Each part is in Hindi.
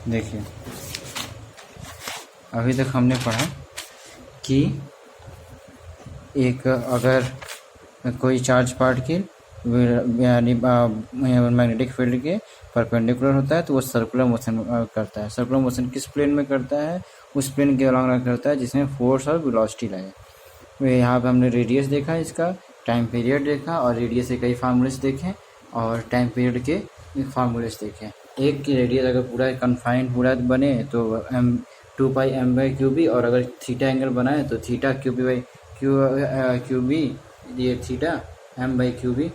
देखिए, अभी तक हमने पढ़ा कि एक अगर कोई चार्ज पार्टिकल यानी मैग्नेटिक फील्ड के परपेंडिकुलर होता है तो वो सर्कुलर मोशन करता है। सर्कुलर मोशन किस प्लेन में करता है? उस प्लेन के अलॉन्ग करता है जिसमें फोर्स और वेलोसिटी लगे। यहाँ पे हमने रेडियस देखा, इसका टाइम पीरियड देखा, और रेडियस के कई फार्मूलेस देखे और टाइम पीरियड के फार्मूलेस देखे। एक की रेडियस अगर पूरा कन्फाइंड पूरा बने तो m2 पाई m/qb, और अगर थीटा एंगल बनाए तो थीटा qb ये थीटा m/qb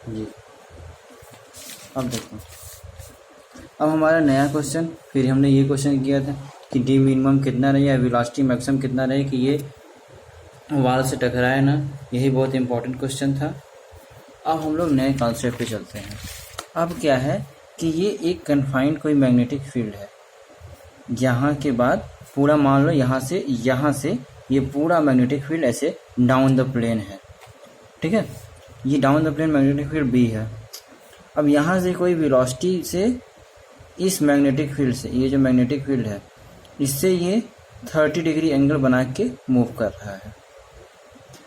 जी। अब देखो, अब हमारा नया क्वेश्चन, फिर हमने ये क्वेश्चन किया था कि डी मिनिमम कितना रहे या वेलोसिटी मैक्सिमम कितना रहे कि ये वाल से टकराए ना। यही बहुत इंपॉर्टेंट क्वेश्चन था। अब हम लोग नए कॉन्सेप्ट पे चलते हैं। अब क्या है कि ये एक कन्फाइंड कोई मैग्नेटिक फील्ड है, यहाँ के बाद पूरा मान लो यहाँ से ये पूरा मैग्नेटिक फील्ड ऐसे डाउन द प्लेन है, ठीक है। ये down the plane magnetic field B है। अब यहाँ से कोई वेलोसिटी से इस मैग्नेटिक फील्ड से, ये जो मैग्नेटिक फील्ड है इससे ये 30 डिग्री एंगल बना के मूव कर रहा है।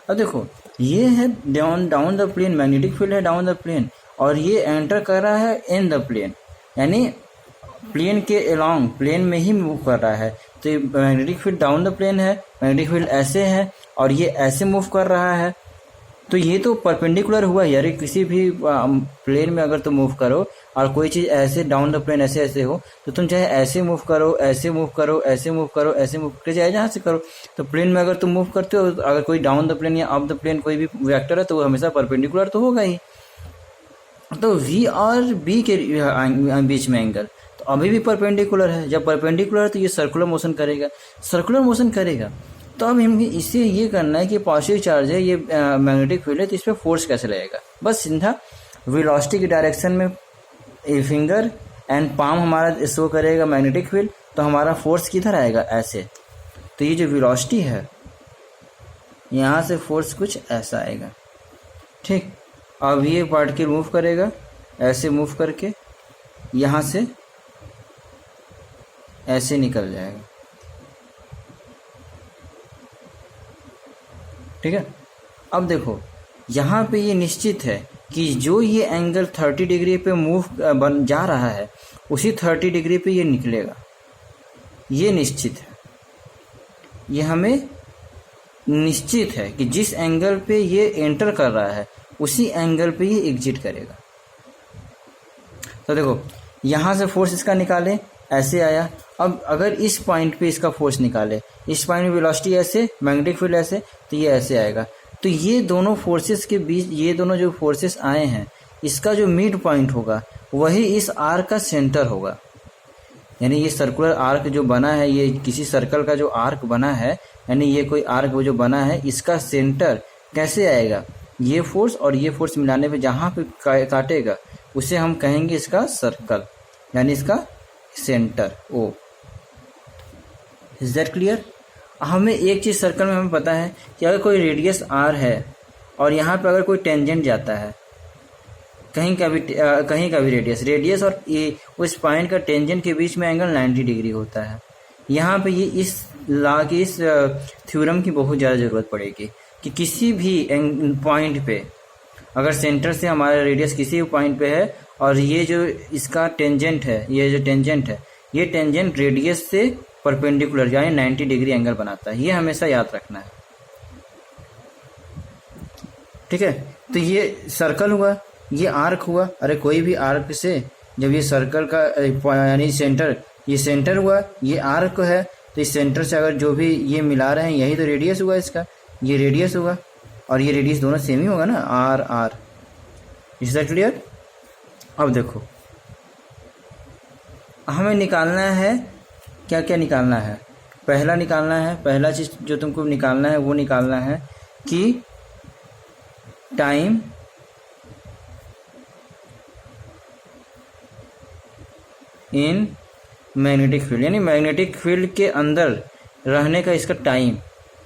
अब देखो, ये है down the plane, magnetic field है डाउन द प्लेन, और ये एंटर कर रहा है इन द प्लेन, यानी प्लेन के अलोंग, प्लेन में ही मूव कर रहा है। तो magnetic field down the plane है, मैग्नेटिक फील्ड ऐसे है और ये ऐसे मूव कर रहा है। तो ये तो परपेंडिकुलर हुआ यार। किसी भी प्लेन में अगर तुम मूव करो और कोई चीज़ ऐसे डाउन द प्लेन ऐसे ऐसे हो, तो तुम चाहे ऐसे मूव करो, ऐसे मूव करो, ऐसे मूव करो, ऐसे मूव करके चाहे जहाँ से करो, तो प्लेन में अगर तुम मूव करते हो, अगर कोई डाउन द प्लेन या अप द प्लेन कोई भी वेक्टर है तो वो हमेशा परपेंडिकुलर तो होगा ही। तो वी और बी के बीच में एंगल तो अभी भी परपेंडिकुलर है। जब परपेंडिकुलर है तो ये सर्कुलर मोशन करेगा। तो अब हमें इससे ये करना है कि पॉजिटिव चार्ज है, ये मैग्नेटिक फील्ड है, तो इस पर फोर्स कैसे लगेगा। बस सीधा वेलोसिटी की डायरेक्शन में फिंगर एंड पाम हमारा शो करेगा मैग्नेटिक फील्ड, तो हमारा फोर्स किधर आएगा, ऐसे। तो ये जो वेलोसिटी है यहाँ से फोर्स कुछ ऐसा आएगा, ठीक। अब ये पार्टिकल मूव करेगा, ऐसे मूव करके यहाँ से ऐसे निकल जाएगा, ठीक है। अब देखो, यहाँ पे ये निश्चित है कि जो ये एंगल 30 डिग्री पे मूव बन जा रहा है उसी 30 डिग्री पे ये निकलेगा, ये निश्चित है। ये हमें निश्चित है कि जिस एंगल पे ये एंटर कर रहा है उसी एंगल पे ये एग्जिट करेगा। तो देखो, यहाँ से फोर्स इसका निकाले, ऐसे आया। अब अगर इस पॉइंट पे इसका फोर्स निकाले, इस पॉइंट में वेलोसिटी ऐसे, मैग्नेटिक फील्ड ऐसे, तो ये ऐसे आएगा। तो ये दोनों फोर्सेस के बीच, ये दोनों जो फोर्सेस आए हैं, इसका जो मिड पॉइंट होगा वही इस आर्क का सेंटर होगा। यानी ये सर्कुलर आर्क जो बना है, ये किसी सर्कल का जो आर्क बना है, यानी ये कोई आर्क वो जो बना है, इसका सेंटर कैसे आएगा, ये फोर्स और ये फोर्स मिलाने पे जहाँ पे काटेगा उसे हम कहेंगे इसका सर्कल, यानी इसका centre O. Is that clear. हमें एक चीज़ सर्कल में हमें पता है कि अगर कोई रेडियस आर है और यहाँ पे अगर कोई टेंजेंट जाता है, कहीं का भी रेडियस और ये उस पॉइंट का टेंजेंट के बीच में एंगल 90 डिग्री होता है। यहाँ पे ये इस लॉ की, इस थ्योरम की बहुत ज़्यादा ज़रूरत पड़ेगी कि किसी भी पॉइंट पे अगर सेंटर से हमारा रेडियस किसी भी पॉइंट पे है और ये जो इसका टेंजेंट है, ये टेंजेंट रेडियस से परपेंडिकुलर यानी 90 डिग्री एंगल बनाता है। ये हमेशा याद रखना है, ठीक है। तो ये सर्कल हुआ, ये आर्क हुआ। अरे कोई भी आर्क से जब ये सर्कल का यानी सेंटर, ये सेंटर हुआ, ये आर्क है, तो इस सेंटर से अगर जो भी ये मिला रहे हैं यही तो रेडियस हुआ इसका, ये रेडियस हुआ और ये रेडियस दोनों सेम ही होगा ना, R R. Is that clear. अब देखो, हमें निकालना है क्या क्या निकालना है। पहला चीज जो तुमको निकालना है वो निकालना है कि टाइम इन मैग्नेटिक फील्ड, यानी मैग्नेटिक फील्ड के अंदर रहने का इसका टाइम,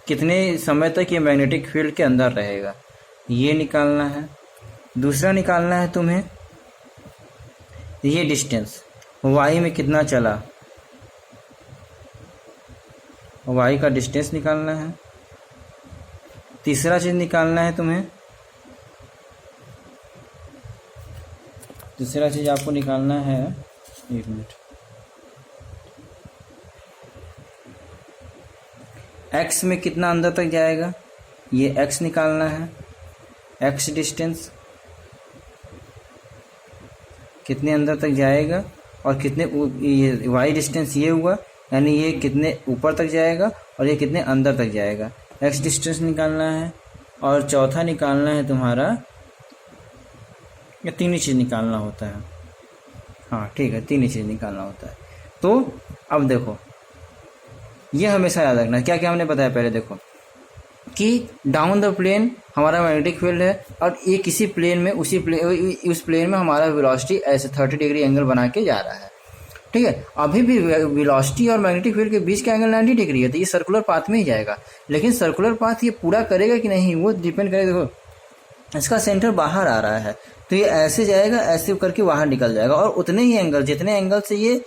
कितने समय तक ये मैग्नेटिक फील्ड के अंदर रहेगा, ये निकालना है। दूसरा निकालना है तुम्हें ये डिस्टेंस, वाई में कितना चला, वाई का डिस्टेंस निकालना है। तीसरा चीज निकालना है तुम्हें, तीसरा चीज आपको निकालना है, एक मिनट, एक्स में कितना अंदर तक जाएगा, ये एक्स निकालना है। एक्स डिस्टेंस कितने अंदर तक जाएगा और कितने, ये वाई डिस्टेंस ये हुआ, यानी ये कितने ऊपर तक जाएगा और ये कितने अंदर तक जाएगा, एक्स डिस्टेंस निकालना है। और चौथा निकालना है तुम्हारा, या तीन ही चीज़ निकालना होता है, हाँ ठीक है, तीन ही चीज़ निकालना होता है। तो अब देखो, ये हमेशा याद रखना, क्या क्या हमने बताया पहले, देखो कि डाउन द प्लेन हमारा मैग्नेटिक फील्ड है और ये किसी प्लेन में, उस प्लेन में हमारा वेलोसिटी ऐसे 30 डिग्री एंगल बना के जा रहा है, ठीक है। अभी भी वेलोसिटी और मैग्नेटिक फील्ड के बीच का एंगल 90 डिग्री है, तो ये सर्कुलर पाथ में ही जाएगा। लेकिन सर्कुलर पाथ ये पूरा करेगा कि नहीं, वो डिपेंड करेगा। देखो इसका सेंटर बाहर आ रहा है, तो ये ऐसे जाएगा, ऐसे करके बाहर निकल जाएगा, और उतने ही एंगल, जितने एंगल से ये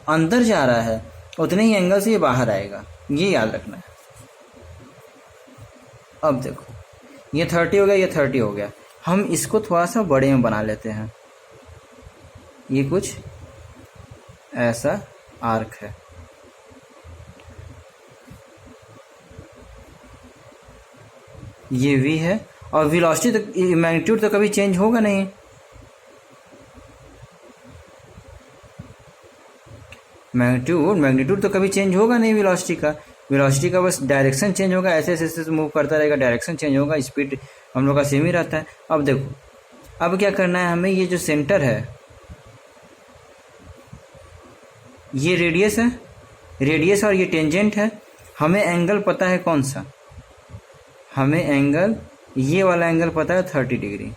अंदर जा रहा है उतने ही एंगल से ये बाहर आएगा, ये याद रखना है। अब देखो ये 30 हो गया, ये 30 हो गया, हम इसको थोड़ा सा बड़े में बना लेते हैं। ये कुछ ऐसा आर्क है, ये v है, और वेलोसिटी तो, मैग्नीट्यूड तो कभी चेंज होगा नहीं, मैग्नीट्यूड तो कभी चेंज होगा नहीं वेलोसिटी का बस डायरेक्शन चेंज होगा, ऐसे ऐसे मूव करता रहेगा, डायरेक्शन चेंज होगा, स्पीड हम लोग का सेम ही रहता है। अब देखो, अब क्या करना है हमें, ये जो सेंटर है, ये रेडियस है, रेडियस और ये टेंजेंट है, हमें एंगल पता है कौन सा, हमें एंगल, ये वाला एंगल पता है 30 डिग्री,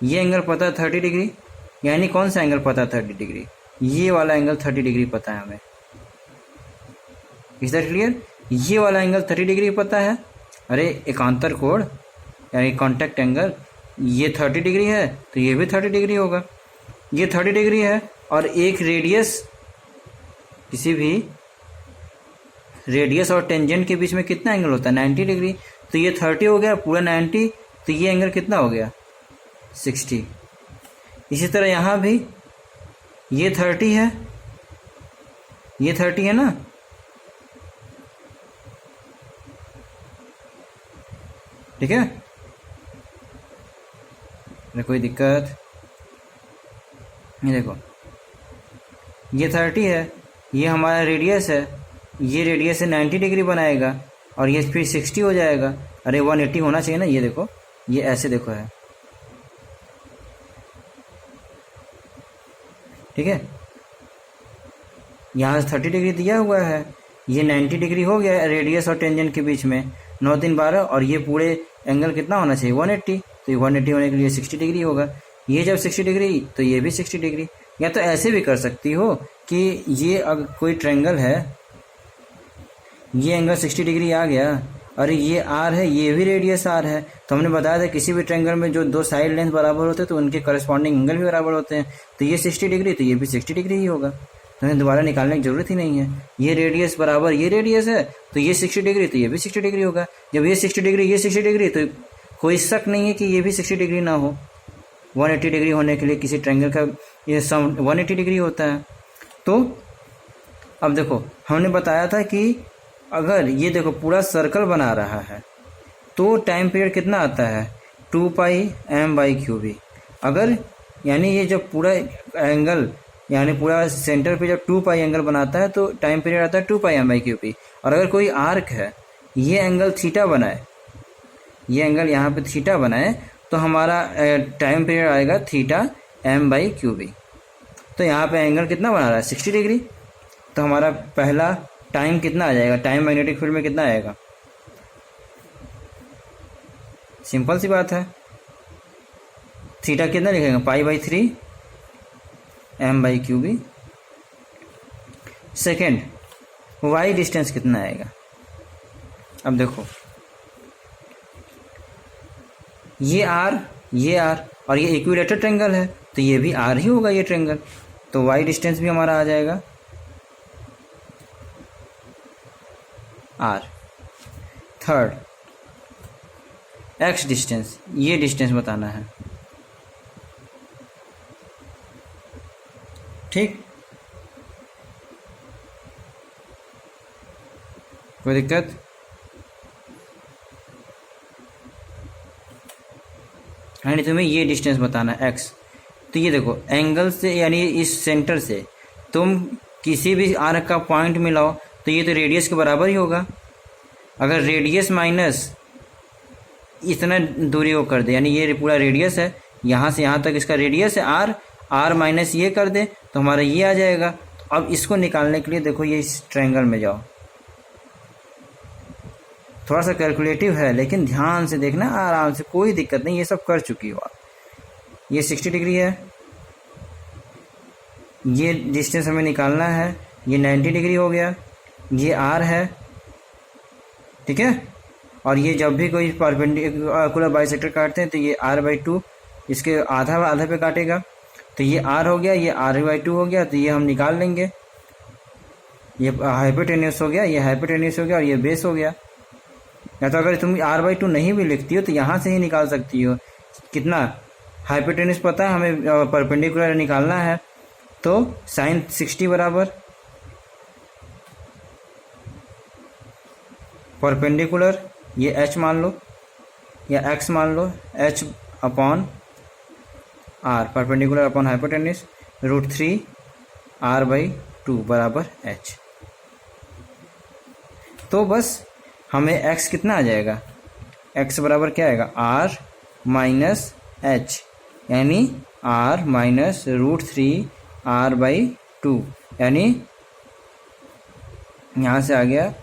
ये एंगल पता है 30 डिग्री, यानी कौन सा एंगल पता है 30 डिग्री, ये वाला एंगल 30 डिग्री पता है हमें। Is that clear? ये वाला एंगल 30 डिग्री पता है, अरे एकांतर कोण यानी कॉन्टैक्ट एंगल, ये 30 डिग्री है तो ये भी 30 डिग्री होगा, ये 30 डिग्री है, और एक रेडियस, किसी भी रेडियस और टेंजेंट के बीच में कितना एंगल होता है, 90 डिग्री, तो ये 30 हो गया पूरा 90, तो ये एंगल कितना हो गया, 60। इसी तरह यहाँ भी ये 30 है, ये 30 है ना, ठीक है, कोई दिक्कत, ये देखो ये 30 है, ये हमारा रेडियस है, ये रेडियस से 90 डिग्री बनाएगा, और ये फिर 60 हो जाएगा, अरे 180 होना चाहिए ना, ये देखो, ये ऐसे देखो है, ठीक है, यहाँ से 30 डिग्री दिया हुआ है, ये 90 डिग्री हो गया रेडियस और टेंजेंट के बीच में, 9 3 12, और ये पूरे एंगल कितना होना चाहिए, 180, तो ये 180 होने के लिए 60 डिग्री होगा, ये जब 60 डिग्री तो ये भी 60 डिग्री। या तो ऐसे भी कर सकती हो कि ये अगर कोई ट्रायंगल है, ये एंगल 60 डिग्री आ गया, अरे ये आर है, ये भी रेडियस आर है, तो हमने बताया था किसी भी ट्रायंगल में जो दो साइड लेंथ बराबर होते हैं तो उनके करस्पॉन्डिंग एंगल भी बराबर होते हैं, तो ये 60 डिग्री तो ये भी 60 डिग्री ही होगा, तो हमें दोबारा निकालने की जरूरत ही नहीं है। ये रेडियस बराबर ये रेडियस है, तो ये 60 डिग्री तो ये भी 60 डिग्री होगा, जब ये 60 डिग्री ये 60 डिग्री, तो कोई शक नहीं है कि ये भी 60 डिग्री ना हो। 180 डिग्री होने के लिए किसी ट्रायंगल का ये सम 180 डिग्री होता है। तो अब देखो हमने बताया था कि अगर ये देखो पूरा सर्कल बना रहा है तो टाइम पीरियड कितना आता है, 2πm/क्यूब। अगर यानी ये जब पूरा एंगल यानी पूरा सेंटर पे जब 2π एंगल बनाता है तो टाइम पीरियड आता है 2πm/क्यूब। और अगर कोई आर्क है, ये एंगल थीटा बनाए, ये एंगल यहाँ पे थीटा बनाए, तो हमारा टाइम पीरियड आएगा θm/क्यूब। तो यहाँ पे एंगल कितना बना रहा है, 60 डिग्री। तो हमारा पहला टाइम कितना आ जाएगा, टाइम मैग्नेटिक फील्ड में कितना आएगा, सिंपल सी बात है, थीटा कितना लिखेंगे, π/3 m/क्यूब। सेकेंड, वाई डिस्टेंस कितना आएगा। अब देखो ये आर और ये इक्विलेटरल ट्रायंगल है, तो ये भी आर ही होगा ये ट्रायंगल, तो y डिस्टेंस भी हमारा आ जाएगा r। थर्ड x डिस्टेंस, ये डिस्टेंस बताना है, ठीक। कोई दिक्कत? यानी तुम्हें ये डिस्टेंस बताना है x। तो ये देखो एंगल से यानी इस सेंटर से तुम किसी भी आर्क का पॉइंट मिलाओ तो ये तो रेडियस के बराबर ही होगा। अगर रेडियस माइनस इतना दूरी को कर दे, यानी ये पूरा रेडियस है, यहाँ से यहाँ तक इसका रेडियस है r, r माइनस ये कर दे तो हमारा ये आ जाएगा। अब इसको निकालने के लिए देखो ये इस ट्रायंगल में जाओ, थोड़ा सा कैलकुलेटिव है लेकिन ध्यान से देखना, आराम से, कोई दिक्कत नहीं, ये सब कर चुकी हो आप। ये 60 डिग्री है, ये डिस्टेंस हमें निकालना है, ये 90 डिग्री हो गया, ये r है, ठीक है। और ये जब भी कोई परपेंडिकुलर बाइसेक्टर काटते हैं तो ये r/2 इसके आधा आधा पे काटेगा, तो ये r हो गया, ये r/2 हो गया, तो ये हम निकाल लेंगे। ये हाइपोटेन्यूस हो गया, ये हाइपोटेन्यूस हो गया और ये बेस हो गया। या तो अगर तुम r/2 नहीं भी लिखती हो तो यहाँ से ही निकाल सकती हो। कितना हाइपोटेन्यूस पता है हमें, परपेंडिकुलर निकालना है, तो sin 60 बराबर परपेंडिकुलर, ये h मान लो या x मान लो, h upon r, perpendicular upon hypotenuse, √3 r/2 बराबर h। तो बस हमें x कितना आ जाएगा, x बराबर क्या आएगा, r माइनस h, यानी r माइनस √3 r/2, यानी यहाँ से आ गया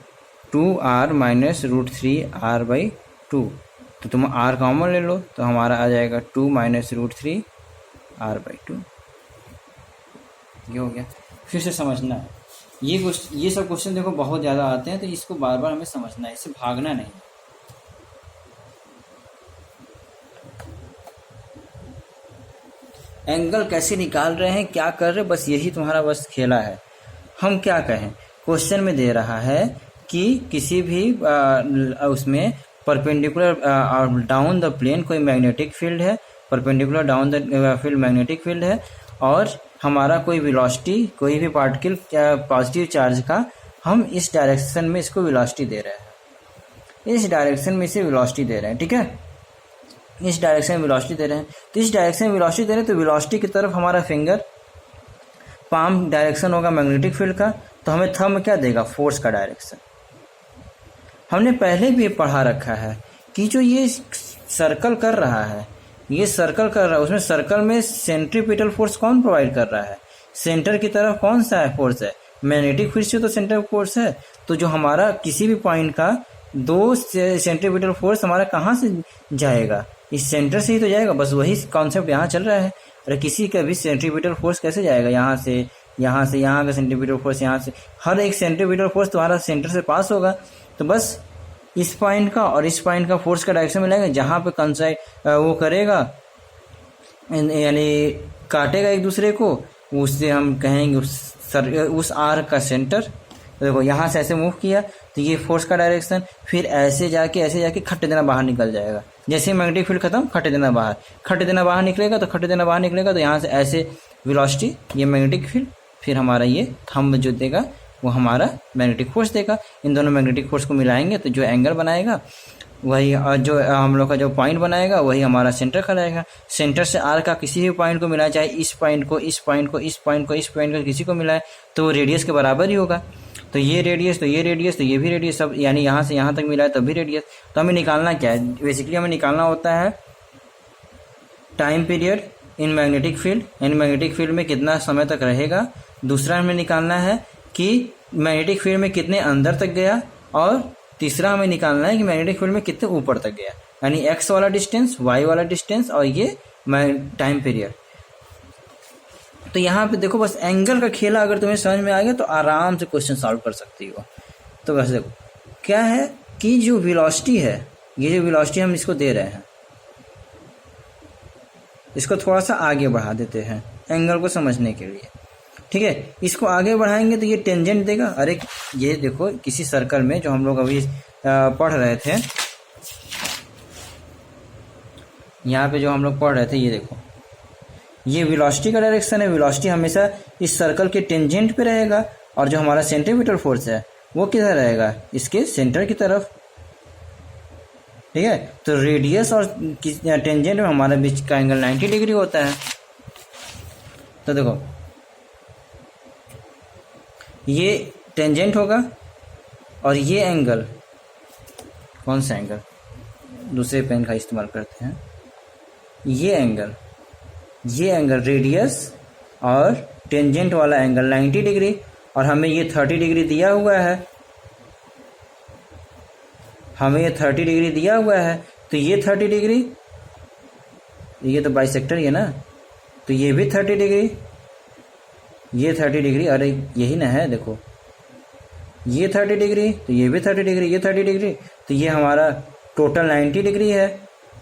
2r माइनस √3 r/2। तो तुम r कॉमन ले लो तो हमारा आ जाएगा 2 माइनस √3 r/2। ये हो गया। फिर से समझना है, ये सब क्वेश्चन देखो बहुत ज़्यादा आते हैं, तो इसको बार बार हमें समझना है, इससे भागना नहीं। एंगल कैसे निकाल रहे हैं, क्या कर रहे हैं, बस यही तुम्हारा बस खेला है। हम क्या कहें, क्वेश्चन में दे रहा है कि किसी भी उसमें परपेंडिकुलर डाउन द प्लेन कोई मैग्नेटिक फील्ड है, perpendicular down the field magnetic field है, और हमारा कोई वेलोसिटी, कोई भी पार्टिकल पॉजिटिव चार्ज का, हम इस डायरेक्शन में इसको वेलोसिटी दे रहे हैं, इस डायरेक्शन में इसे वेलोसिटी दे रहे हैं, ठीक है, इस डायरेक्शन में वेलोसिटी दे रहे हैं। तो इस डायरेक्शन में वेलोसिटी दे रहे हैं तो वेलोसिटी की तरफ हमारा फिंगर पाम डायरेक्शन होगा मैग्नेटिक फील्ड का, तो हमें थंब क्या देगा, फोर्स का डायरेक्शन। हमने पहले भी पढ़ा रखा है कि जो ये सर्कल कर रहा है, ये सर्कल कर रहा है, उसमें सर्कल में सेंट्रीपिटल फोर्स कौन प्रोवाइड कर रहा है, सेंटर की तरफ कौन सा है फोर्स है, मैग्नेटिक फील्ड से तो सेंटर फोर्स है। तो जो हमारा किसी भी पॉइंट का दो सेंट्रीपिटल फोर्स हमारा कहाँ से जाएगा, इस सेंटर से ही तो जाएगा। बस वही कॉन्सेप्ट यहाँ चल रहा है। अरे किसी का भी सेंट्रीपिटल फोर्स कैसे जाएगा, यहाँ से यहाँ का सेंट्रीपिटल फोर्स यहाँ से, हर एक सेंट्रीपिटल फोर्स तुम्हारा सेंटर से पास होगा। तो बस इस पॉइंट का और इस पॉइंट का फोर्स का डायरेक्शन मिलेगा, जहाँ पे कंसाइड वो करेगा यानी काटेगा एक दूसरे को, उससे हम कहेंगे उस आर का सेंटर। तो देखो यहाँ से ऐसे मूव किया तो ये फोर्स का डायरेक्शन, फिर ऐसे जाके खट्टे देना बाहर निकल जाएगा। जैसे मैग्नेटिक फील्ड खत्म, खट्टे देना बाहर निकलेगा, तो यहाँ से ऐसे वेलोसिटी, ये मैग्नेटिक फील्ड, फिर हमारा ये थंब जो देगा वो हमारा मैग्नेटिक फोर्स देगा। इन दोनों मैग्नेटिक फोर्स को मिलाएंगे तो जो एंगल बनाएगा वही, जो हम लोग का जो पॉइंट बनाएगा वही हमारा सेंटर कहलाएगा। सेंटर से आर का किसी भी पॉइंट को मिलाए, चाहे इस पॉइंट को, इस पॉइंट को, इस पॉइंट को, इस पॉइंट को, किसी को मिलाए तो रेडियस के बराबर ही होगा। तो ये रेडियस, तो ये रेडियस, तो ये भी रेडियस, सब यानी यहाँ से यहाँ तक मिलाए तब भी रेडियस। तो हमें निकालना क्या है, बेसिकली हमें निकालना होता है time period in magnetic field, यानी मैग्नेटिक फील्ड में कितना समय तक रहेगा। दूसरा हमें निकालना है कि मैग्नेटिक फील्ड में कितने अंदर तक गया, और तीसरा हमें निकालना है कि मैग्नेटिक फील्ड में कितने ऊपर तक गया, यानी एक्स वाला डिस्टेंस, वाई वाला डिस्टेंस, और ये टाइम पीरियड। तो यहाँ पे देखो बस एंगल का खेला अगर तुम्हें समझ में आ गया तो आराम से क्वेश्चन सॉल्व कर सकती हो। तो बस देखो क्या है कि जो वेलोसिटी है, ये जो वेलोसिटी हम इसको दे रहे हैं, इसको थोड़ा सा आगे बढ़ा देते हैं एंगल को समझने के लिए। ठीक है, इसको आगे बढ़ाएंगे तो ये टेंजेंट देगा। अरे ये देखो किसी सर्कल में जो हम लोग अभी पढ़ रहे थे, यहाँ पे जो हम लोग पढ़ रहे थे, ये देखो ये वेलोसिटी का डायरेक्शन है। वेलोसिटी हमेशा इस सर्कल के टेंजेंट पे रहेगा और जो हमारा सेंटीमीटर फोर्स है वो किधर रहेगा, इसके सेंटर की तरफ। ठीक है, तो रेडियस और टेंजेंट में हमारे बीच का एंगल 90 डिग्री होता है। तो देखो ये टेंजेंट होगा और ये एंगल, कौन सा एंगल, दूसरे पेन का इस्तेमाल करते हैं, ये एंगल रेडियस और टेंजेंट वाला एंगल 90 डिग्री, और हमें ये 30 डिग्री दिया हुआ है, हमें ये 30 डिग्री दिया हुआ है। तो ये 30 डिग्री, ये तो बाइसेक्टर ही है ना, तो ये भी 30 डिग्री, ये 30 डिग्री, अरे यही ना है, देखो ये 30 डिग्री, तो ये भी 30 डिग्री, ये 30 डिग्री, तो ये हमारा टोटल 90 डिग्री है।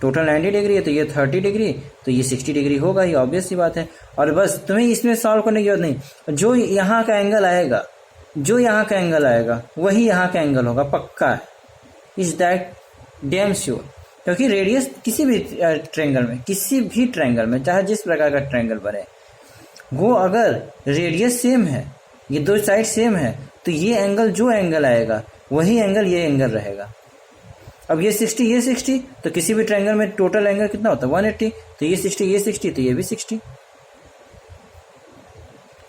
टोटल 90 डिग्री है तो ये 30 डिग्री, तो ये 60 डिग्री होगा, ये ऑब्वियस सी बात है। और बस तुम्हें इसमें सॉल्व करने की जरूरत नहीं, जो यहाँ का एंगल आएगा, जो यहाँ का एंगल आएगा वही यहाँ का एंगल होगा, पक्का है, इज दैट डैम श्योर। क्योंकि रेडियस किसी भी ट्रायंगल में, चाहे जिस प्रकार का ट्रायंगल बने, वो अगर रेडियस सेम है, ये दो साइड सेम है, तो ये एंगल, जो एंगल आएगा वही एंगल ये एंगल रहेगा। अब ये 60 ये 60, तो किसी भी ट्रायंगल में टोटल एंगल कितना होता है 180, तो ये 60 ये 60, तो ये भी 60।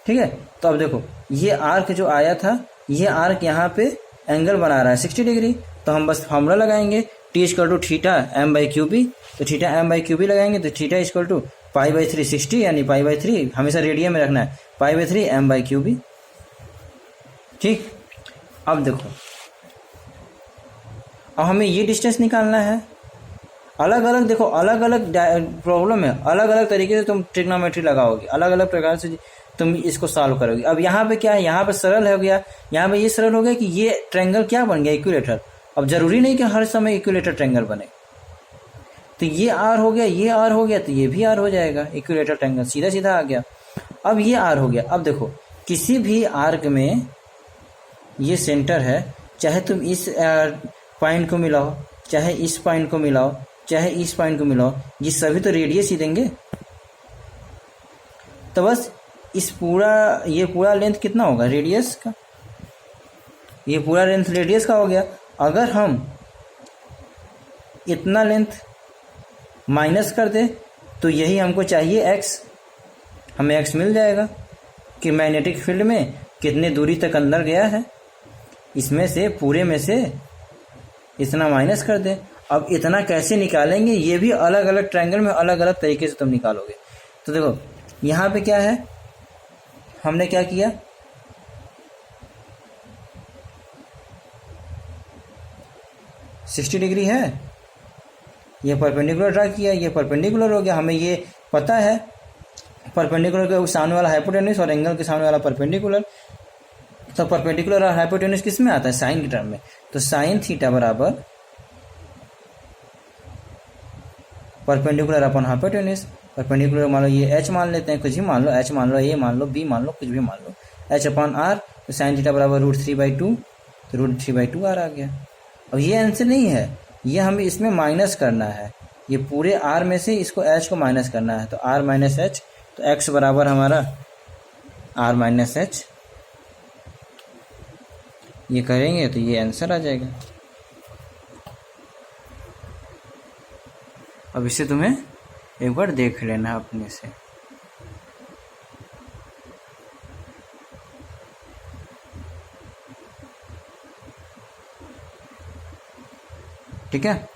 ठीक है, तो अब देखो ये आर्क जो आया था, ये आर्क यहाँ पे एंगल बना रहा है 60 डिग्री, तो हम बस फॉर्मूला लगाएंगे T = θm/qb। तो θm/qb लगाएंगे तो θ = π/3 60, यानी π/3 हमेशा रेडियन में रखना है, π/3 m/qb। ठीक, अब देखो अब हमें ये डिस्टेंस निकालना है। अलग अलग देखो, अलग अलग प्रॉब्लम है, अलग अलग तरीके से तुम ट्रिग्नोमेट्री लगाओगे, अलग अलग प्रकार से तुम इसको सॉल्व करोगे। अब यहाँ पे क्या है, यहाँ पे सरल हो गया, यहाँ पे ये सरल हो गया कि ये ट्रायंगल क्या बन गया, इक्विलेटर। अब जरूरी नहीं कि हर समय इक्विलेटर ट्रायंगल बने, तो ये आर हो गया, ये आर हो गया, तो ये भी आर हो जाएगा, इक्विलेटर ट्रायंगल सीधा सीधा आ गया। अब ये आर हो गया। अब देखो किसी भी आर्क में ये सेंटर है, चाहे तुम इस पॉइंट को मिलाओ, चाहे इस पॉइंट को मिलाओ, चाहे इस पॉइंट को मिलाओ, ये सभी तो रेडियस ही देंगे। तो बस ये पूरा लेंथ कितना होगा रेडियस का, ये पूरा लेंथ रेडियस का हो गया। अगर हम इतना लेंथ माइनस कर दे तो यही हमको चाहिए x, हमें x मिल जाएगा कि मैग्नेटिक फील्ड में कितने दूरी तक अंदर गया है, इसमें से पूरे में से इतना माइनस कर दे। अब इतना कैसे निकालेंगे, ये भी अलग अलग ट्रायंगल में अलग अलग तरीके से तुम निकालोगे। तो देखो यहाँ पे क्या है, हमने क्या किया, सिक्सटी डिग्री है, ये परपेंडिकुलर ड्रा किया, ये परपेंडिकुलर हो गया। हमें ये पता है परपेंडिकुलर के सामने वाला हाइपोटेन्यूस और एंगल के सामने वाला परपेंडिकुलर। तो परपेंडिकुलर और हाइपोटेन्यूस किस में आता है, साइन की टर्म में। तो साइन थीटा बराबर परपेंडिकुलर अपन हाइपोटेन्यूस। परपेंडिकुलर मान लो ये h मान लेते हैं, कुछ भी मान लो, h मान लो, a मान लो, b मान लो, कुछ भी मान लो, h/r। तो साइन थीटा बराबर √3/2, तो √3/2 r आ गया। अब ये आंसर नहीं है, ये हमें इसमें माइनस करना है, ये पूरे r में से इसको h को माइनस करना है। तो r - h, तो x बराबर हमारा r - h, ये करेंगे तो ये आंसर आ जाएगा। अब इसे तुम्हें एक बार देख लेना अपने से। ठीक है,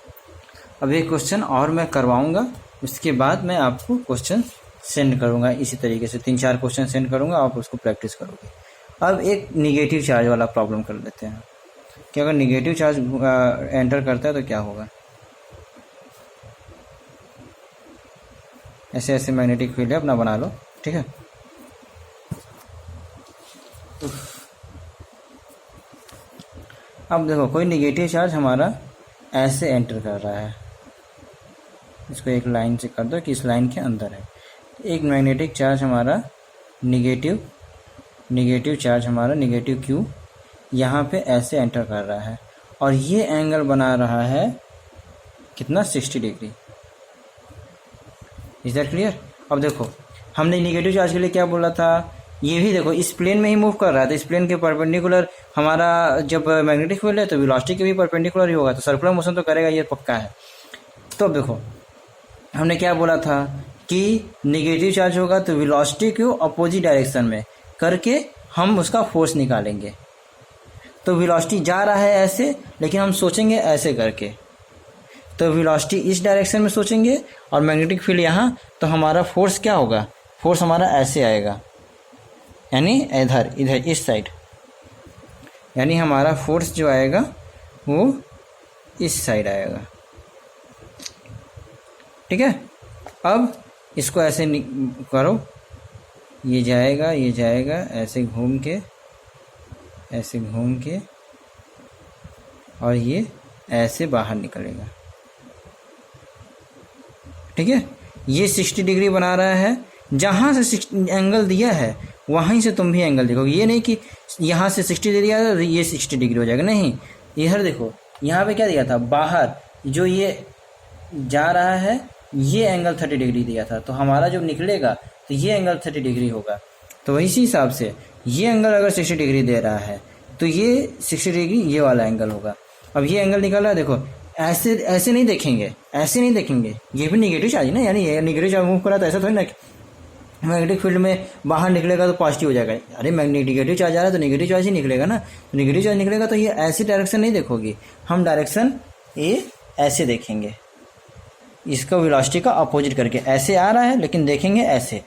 अब एक क्वेश्चन और मैं करवाऊंगा, उसके बाद मैं आपको क्वेश्चन सेंड करूंगा, इसी तरीके से 3-4 क्वेश्चन सेंड करूंगा, आप उसको प्रैक्टिस करोगे। अब एक निगेटिव चार्ज वाला प्रॉब्लम कर लेते हैं कि अगर निगेटिव चार्ज एंटर करता है तो क्या होगा। ऐसे ऐसे मैग्नेटिक फील्ड है, अपना बना लो। ठीक है, अब देखो कोई निगेटिव चार्ज हमारा ऐसे एंटर कर रहा है, इसको एक लाइन से कर दो कि इस लाइन के अंदर है। एक मैग्नेटिक चार्ज हमारा निगेटिव निगेटिव चार्ज हमारा नेगेटिव क्यू यहाँ पे ऐसे एंटर कर रहा है और ये एंगल बना रहा है कितना 60 डिग्री। Is that clear? अब देखो हमने नेगेटिव चार्ज के लिए क्या बोला था, ये भी देखो इस प्लेन में ही मूव कर रहा है तो इस प्लेन के परपेंडिकुलर हमारा जब मैग्नेटिक फील्ड है तो वेलोसिटी के भी परपेंडिकुलर ही होगा, तो सर्कुलर मोशन तो करेगा, ये पक्का है। तो अब देखो हमने क्या बोला था कि नेगेटिव चार्ज होगा तो वेलोसिटी को अपोजिट डायरेक्शन में करके हम उसका फोर्स निकालेंगे। तो वेलोसिटी जा रहा है ऐसे, लेकिन हम सोचेंगे ऐसे करके, तो वेलोसिटी इस डायरेक्शन में सोचेंगे और मैग्नेटिक फील्ड यहाँ, तो हमारा फोर्स क्या होगा, फोर्स हमारा ऐसे आएगा, यानी इधर इधर इस साइड, यानी हमारा फोर्स जो आएगा वो इस साइड आएगा। ठीक है, अब इसको ऐसे करो, ये जाएगा ऐसे घूम के और ये ऐसे बाहर निकलेगा। ठीक है, ये 60 डिग्री बना रहा है, जहाँ से एंगल दिया है वहीं से तुम भी एंगल देखोगे। ये नहीं कि यहाँ से 60 डिग्री आया तो ये 60 डिग्री हो जाएगा, नहीं। इधर देखो, यहाँ पे क्या दिया था, बाहर जो ये जा रहा है ये एंगल 30 डिग्री दिया था, तो हमारा जो निकलेगा तो ये एंगल 30 डिग्री होगा। तो इसी हिसाब से ये एंगल अगर 60 डिग्री दे रहा है तो ये 60 डिग्री ये वाला एंगल होगा। अब ये एंगल निकल रहा है, देखो ऐसे नहीं देखेंगे, ऐसे नहीं देखेंगे, ये भी नेगेटिव चार्ज है ना, यानी ये नेगेटिव चार्ज मूव कर रहा है तो ऐसा थोड़ी ना मैग्नेटिक फील्ड में बाहर निकलेगा तो पॉजिटिव हो जाएगा। अरे नेगेटिव चार्ज आ रहा है तो नेगेटिव चार्ज ही निकलेगा ना, नेगेटिव चार्ज निकलेगा तो ये ऐसी डायरेक्शन नहीं देखोगे, हम डायरेक्शन ये ऐसे देखेंगे, इसका वेलोसिटी का अपोजिट करके, ऐसे आ रहा है लेकिन देखेंगे ऐसे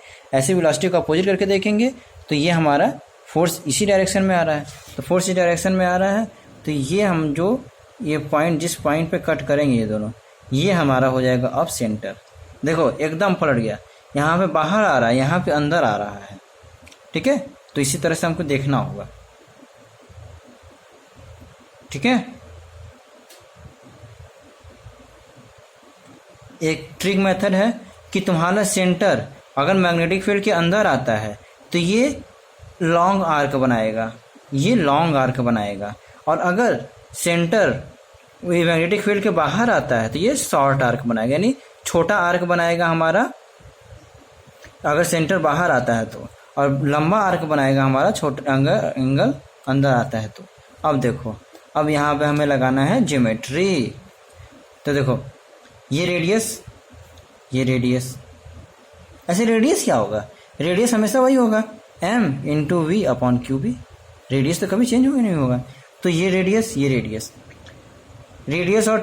वेलोसिटी का अपोजिट करके देखेंगे, तो ये हमारा फोर्स इसी डायरेक्शन में आ रहा है, तो फोर्स इस डायरेक्शन में आ रहा है, तो ये हम जो ये पॉइंट जिस पॉइंट पे कट करेंगे ये दोनों, ये हमारा हो जाएगा अब सेंटर। देखो एकदम पलट गया, यहाँ पे बाहर आ रहा है, यहाँ पे अंदर आ रहा है। ठीक है, तो इसी तरह से हमको देखना होगा। ठीक है, एक ट्रिक मेथड है कि तुम्हारा सेंटर अगर मैग्नेटिक फील्ड के अंदर आता है तो ये लॉन्ग आर्क बनाएगा, ये लॉन्ग आर्क बनाएगा, और अगर सेंटर मैग्नेटिक फील्ड के बाहर आता है तो ये शॉर्ट आर्क बनाएगा, यानी छोटा आर्क बनाएगा हमारा अगर सेंटर बाहर आता है तो, और लंबा आर्क बनाएगा हमारा छोटा एंगल अंदर आता है तो। अब देखो, अब यहाँ पे हमें लगाना है ज्योमेट्री। तो देखो ये रेडियस, ऐसे रेडियस क्या होगा, रेडियस हमेशा वही होगा m/v/qb, रेडियस तो कभी चेंज होगा नहीं होगा। तो ये रेडियस और